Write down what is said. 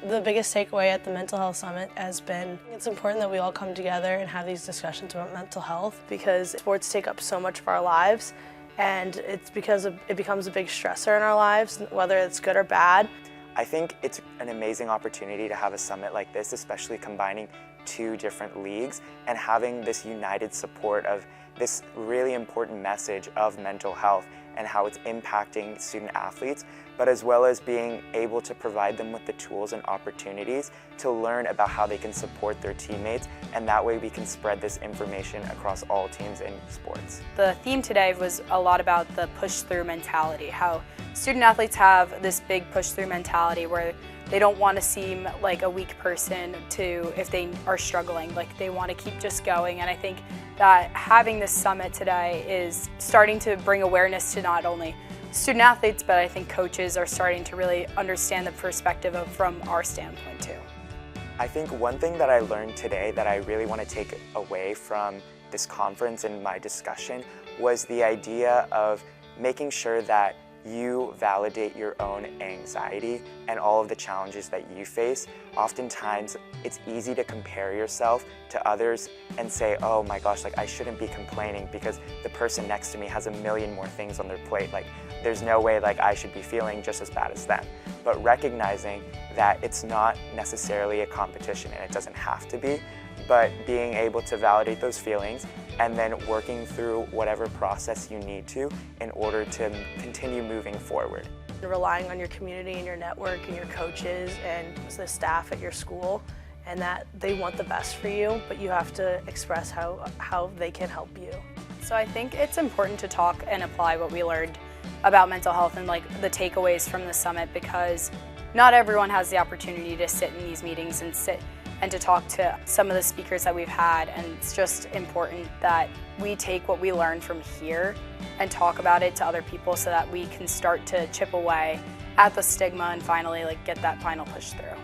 The biggest takeaway at the Mental Health Summit has been it's important that we all come together and have these discussions about mental health because sports take up so much of our lives, and it's because it becomes a big stressor in our lives, whether it's good or bad. I think it's an amazing opportunity to have a summit like this, especially combining two different leagues and having this united support of this really important message of mental health and how it's impacting student athletes, but as well as being able to provide them with the tools and opportunities to learn about how they can support their teammates, and that way we can spread this information across all teams in sports. The theme today was a lot about the push-through mentality, how student athletes have this big push-through mentality where they don't want to seem like a weak person if they are struggling, like they want to keep just going. And I think that having this summit today is starting to bring awareness to not only student athletes, but I think coaches are starting to really understand the perspective from our standpoint too. I think one thing that I learned today that I really want to take away from this conference and my discussion was the idea of making sure that you validate your own anxiety and all of the challenges that you face. Oftentimes, it's easy to compare yourself to others and say, oh my gosh, like I shouldn't be complaining because the person next to me has a million more things on their plate. Like there's no way like I should be feeling just as bad as them. But recognizing that it's not necessarily a competition and it doesn't have to be, but being able to validate those feelings and then working through whatever process you need to in order to continue moving forward. Relying on your community and your network and your coaches and the staff at your school, and that they want the best for you, but you have to express how they can help you. So I think it's important to talk and apply what we learned about mental health and like the takeaways from the summit, because not everyone has the opportunity to sit in these meetings and to talk to some of the speakers that we've had, and it's just important that we take what we learn from here and talk about it to other people so that we can start to chip away at the stigma and finally like get that final push through.